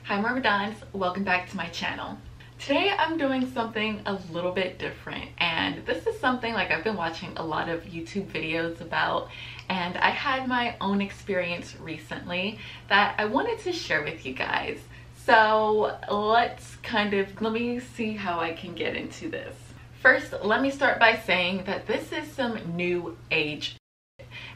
Hi Myrmidons, welcome back to my channel. Today I'm doing something a little bit different, and this is something like I've been watching a lot of YouTube videos about, and I had my own experience recently that I wanted to share with you guys. So let me see how I can get into this. First, let me start by saying that this is some new age.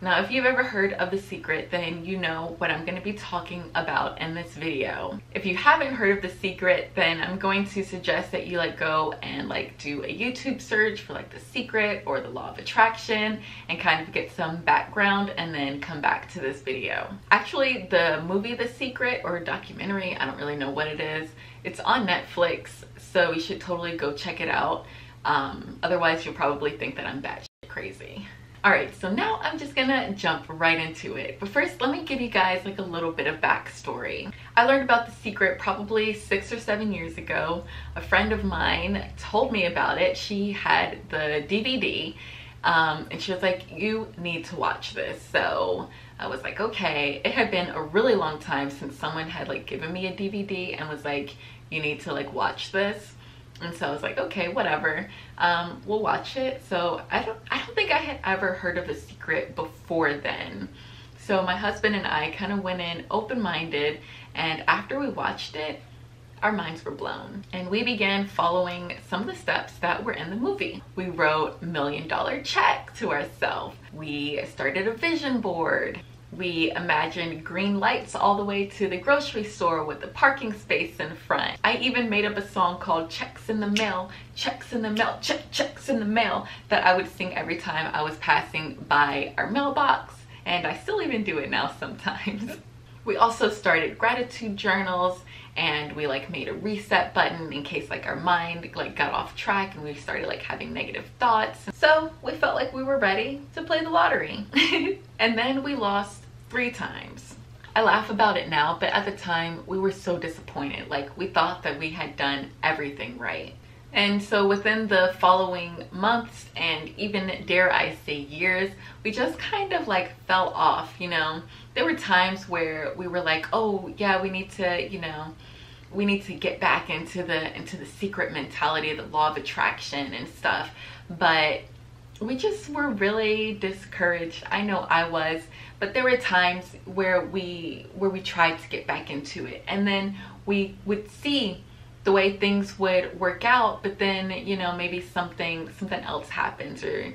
Now, if you've ever heard of The Secret, then you know what I'm going to be talking about in this video. If you haven't heard of The Secret, then I'm going to suggest that you go and do a YouTube search for The Secret or the Law of Attraction and kind of get some background and then come back to this video. Actually, the movie The Secret, or documentary, I don't really know what it is, it's on Netflix, so you should totally go check it out. Otherwise, you'll probably think that I'm batshit crazy. Alright, so now I'm just gonna jump right into it. But first, let me give you guys a little bit of backstory. I learned about The Secret probably 6 or 7 years ago. A friend of mine told me about it. She had the DVD, and she was like, you need to watch this. So I was like, okay. It had been a really long time since someone had given me a DVD and was like, you need to watch this. And so I was like, okay, whatever, we'll watch it. So I don't think I had ever heard of The Secret before then. So my husband and I kind of went in open-minded, and after we watched it, our minds were blown. And we began following some of the steps that were in the movie. We wrote $1 million check to ourselves. We started a vision board. We imagined green lights all the way to the grocery store with the parking space in front. I even made up a song called Checks in the Mail, Checks in the Mail, Checks in the Mail, that I would sing every time I was passing by our mailbox, and I still even do it now sometimes. We also started gratitude journals, and we made a reset button in case our mind got off track and we started having negative thoughts. So we felt like we were ready to play the lottery. And then we lost 3 times. I laugh about it now, but at the time we were so disappointed. We thought that we had done everything right. And so within the following months, and even dare I say years, we just kind of fell off, you know. There were times where we were like, oh yeah, we need to get back into the secret mentality, the law of attraction and stuff. But we just were really discouraged. I know I was, but there were times where we tried to get back into it, and then we would see the way things would work out, but then maybe something else happens, or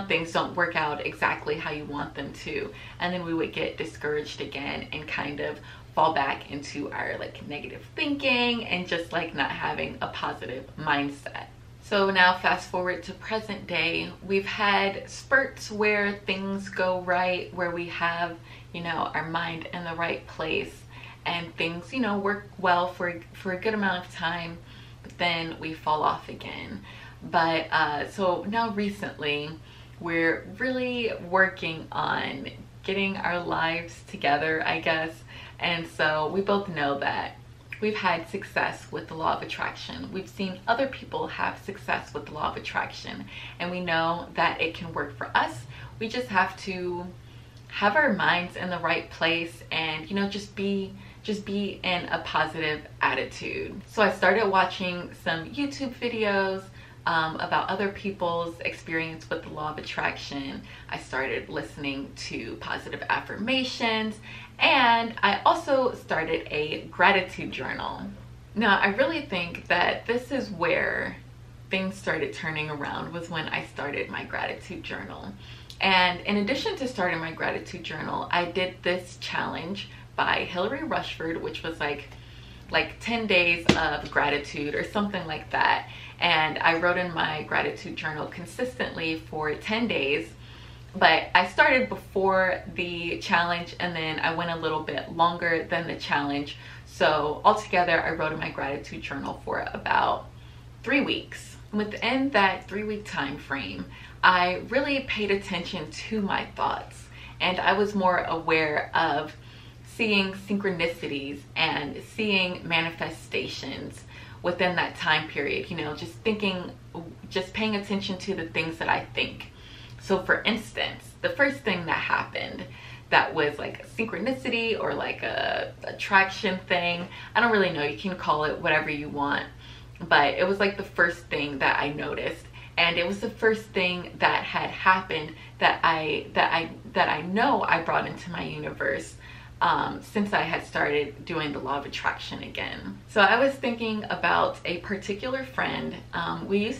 things don't work out exactly how you want them to, and then we would get discouraged again and kind of fall back into our negative thinking and just not having a positive mindset. So now fast forward to present day, we've had spurts where things go right, where we have our mind in the right place, and things work well for a good amount of time, but then we fall off again. But so now recently we're really working on getting our lives together, I guess. And so we both know that we've had success with the law of attraction. We've seen other people have success with the law of attraction, and we know that it can work for us. We just have to have our minds in the right place, and just be in a positive attitude. So I started watching some YouTube videos about other people's experience with the law of attraction. I started listening to positive affirmations, and I also started a gratitude journal. Now, I really think that this is where things started turning around, was when I started my gratitude journal. And in addition to starting my gratitude journal, I did this challenge by Hillary Rushford, which was like 10 days of gratitude or something like that. And I wrote in my gratitude journal consistently for 10 days. But I started before the challenge, and then I went a little bit longer than the challenge. So altogether, I wrote in my gratitude journal for about 3 weeks. Within that 3-week time frame, I really paid attention to my thoughts, and I was more aware of seeing synchronicities and seeing manifestations within that time period, just paying attention to the things that I think. So for instance, the first thing that happened, that was like a synchronicity or like a attraction thing. I don't really know, you can call it whatever you want, but it was like the first thing that I noticed, and it was the first thing that had happened that I know I brought into my universe since I had started doing the law of attraction again. So I was thinking about a particular friend. We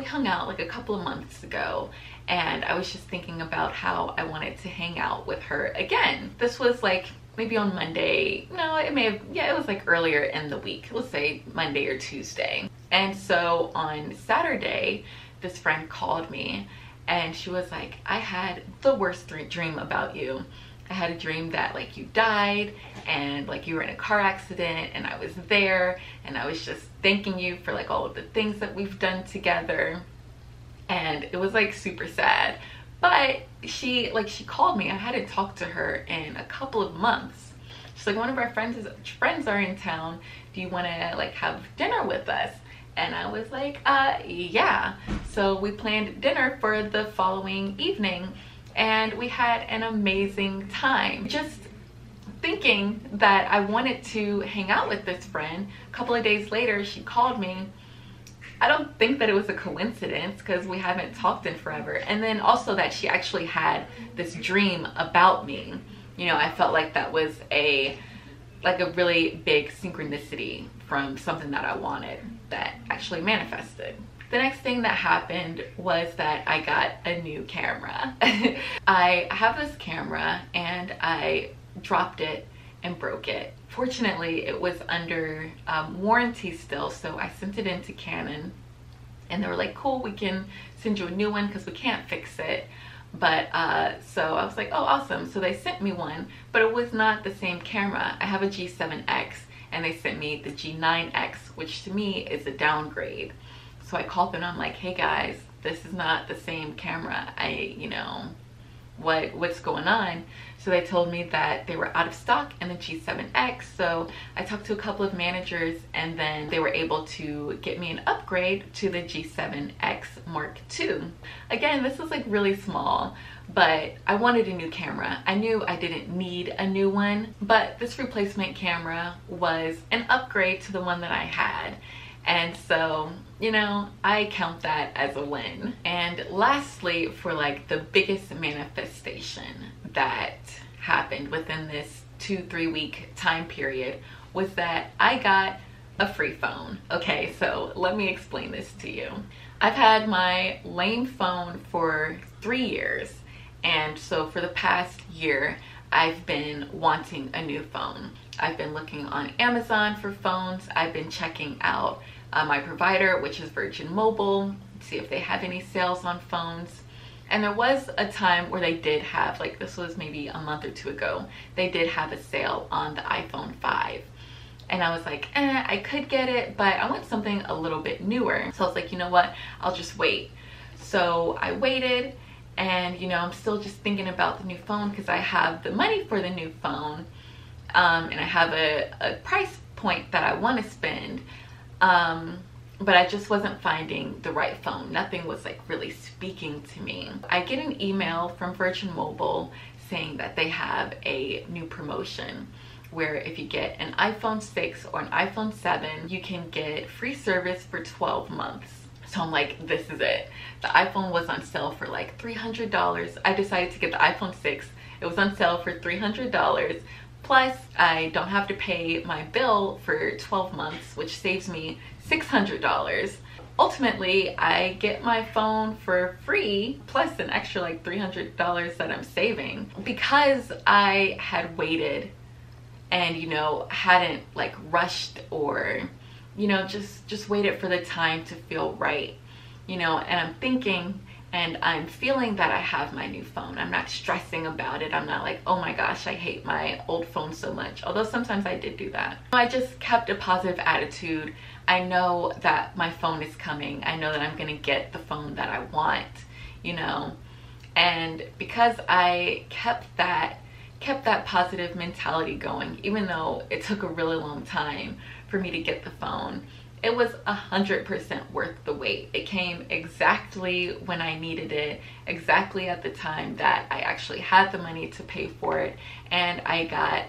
hung out like a couple of months ago, and I was just thinking about how I wanted to hang out with her again. This was like maybe on Monday. No, it was like earlier in the week. Let's say Monday or Tuesday. And so on Saturday, this friend called me and she was like, I had the worst dream about you. I had a dream that like you died and like you were in a car accident, and I was there and I was just thanking you for like all of the things that we've done together. And it was like super sad. But she called me. I hadn't talked to her in a couple of months. She's like, one of our friends are in town. Do you want to like have dinner with us? And I was like, yeah. So we planned dinner for the following evening, and we had an amazing time. Just thinking that I wanted to hang out with this friend. A couple of days later, she called me. I don't think that it was a coincidence because we haven't talked in forever. And then also that she actually had this dream about me. You know, I felt like that was a really big synchronicity from something that I wanted that actually manifested. The next thing that happened was that I got a new camera. I have this camera and I dropped it and broke it. Fortunately, it was under warranty still, so I sent it into Canon and they were like, cool, we can send you a new one because we can't fix it. But so I was like, oh, awesome. So they sent me one, but it was not the same camera. I have a G7X and they sent me the G9X, which to me is a downgrade. So I called them and I'm like, hey guys, this is not the same camera. What's going on? So they told me that they were out of stock in the G7X. So I talked to a couple of managers and then they were able to get me an upgrade to the G7X Mark II. Again, this was like really small, but I wanted a new camera. I knew I didn't need a new one, but this replacement camera was an upgrade to the one that I had. And so, you know, I count that as a win. And lastly, for like the biggest manifestation that happened within this 2-3 week time period was that I got a free phone. Okay, so let me explain this to you. I've had my lame phone for 3 years. And so for the past year, I've been wanting a new phone. I've been looking on Amazon for phones. I've been checking out my provider, which is Virgin Mobile, to see if they have any sales on phones. And there was a time where they did have, like this was maybe a month or two ago, they did have a sale on the iPhone 5. And I was like, I could get it, but I want something a little bit newer. So I was like, you know what, I'll just wait. So I waited. And you know, I'm still just thinking about the new phone because I have the money for the new phone, and I have a price point that I want to spend, but I just wasn't finding the right phone. Nothing was like really speaking to me. I get an email from Virgin Mobile saying that they have a new promotion where if you get an iPhone 6 or an iPhone 7, you can get free service for 12 months. So I'm like, this is it. The iPhone was on sale for like $300. I decided to get the iPhone 6. It was on sale for $300. Plus, I don't have to pay my bill for 12 months, which saves me $600. Ultimately, I get my phone for free, plus an extra like $300 that I'm saving. Because I had waited and, you know, hadn't like rushed or, you know, just waited for the time to feel right, you know, and I'm thinking and I'm feeling that I have my new phone. I'm not stressing about it. I'm not like, oh my gosh, I hate my old phone so much. Although sometimes I did do that. I just kept a positive attitude. I know that my phone is coming. I know that I'm gonna get the phone that I want, you know, and because I kept that positive mentality going, even though it took a really long time for me to get the phone, it was 100% worth the wait. It came exactly when I needed it, exactly at the time that I actually had the money to pay for it, and I got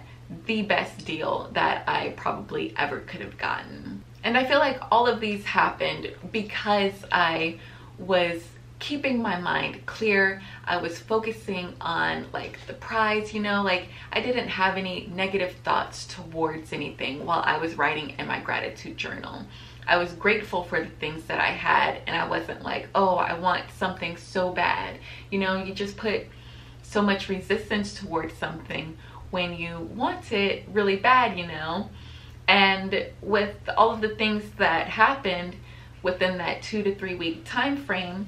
the best deal that I probably ever could have gotten. And I feel like all of these happened because I was keeping my mind clear. I was focusing on like the prize, you know, like I didn't have any negative thoughts towards anything while I was writing in my gratitude journal. I was grateful for the things that I had, and I wasn't like, oh, I want something so bad. You know, you just put so much resistance towards something when you want it really bad, you know. And with all of the things that happened within that 2 to 3 week time frame,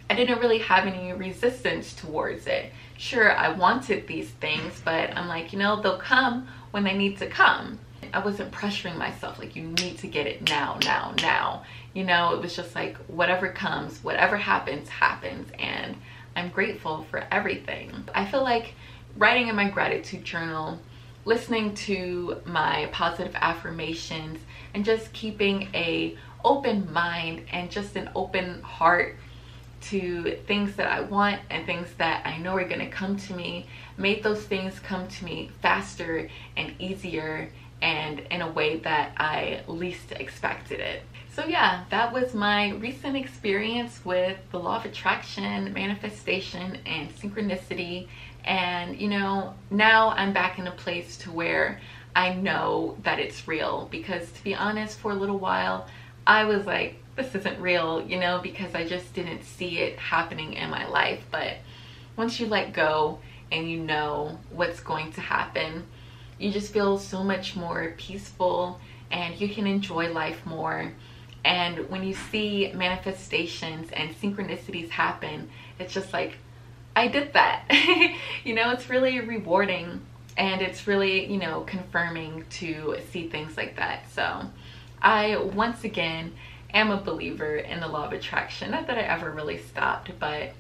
I didn't really have any resistance towards it. Sure, I wanted these things, but I'm like, you know, they'll come when they need to come. I wasn't pressuring myself like, you need to get it now, now, now. You know, it was just like, whatever comes, whatever happens, happens. And I'm grateful for everything. I feel like writing in my gratitude journal, listening to my positive affirmations, and just keeping a open mind and just an open heart to things that I want and things that I know are going to come to me, made those things come to me faster and easier and in a way that I least expected it. So yeah, that was my recent experience with the law of attraction, manifestation, and synchronicity. And you know, now I'm back in a place to where I know that it's real, because to be honest, for a little while I was like, this isn't real, you know, because I just didn't see it happening in my life. But once you let go and you know what's going to happen, you just feel so much more peaceful and you can enjoy life more. And when you see manifestations and synchronicities happen, it's just like, I did that. You know, it's really rewarding, and it's really, you know, confirming to see things like that. So I once again am a believer in the law of attraction. Not that I ever really stopped, but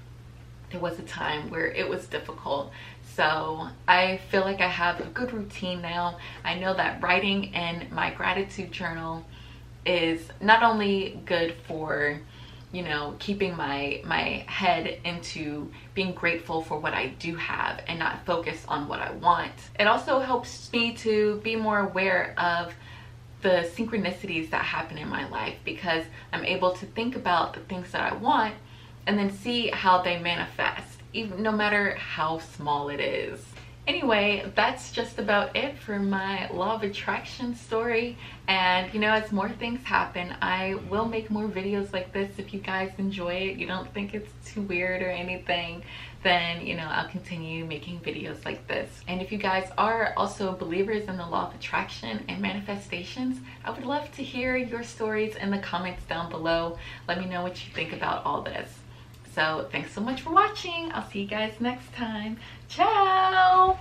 there was a time where it was difficult. So I feel like I have a good routine now. I know that writing in my gratitude journal is not only good for, you know, keeping my head into being grateful for what I do have and not focus on what I want. It also helps me to be more aware of the synchronicities that happen in my life, because I'm able to think about the things that I want and then see how they manifest, even no matter how small it is. Anyway, that's just about it for my law of attraction story. And you know, as more things happen, I will make more videos like this. If you guys enjoy it, you don't think it's too weird or anything, then you know, I'll continue making videos like this. And if you guys are also believers in the law of attraction and manifestations, I would love to hear your stories in the comments down below. Let me know what you think about all this. So thanks so much for watching. I'll see you guys next time. Ciao!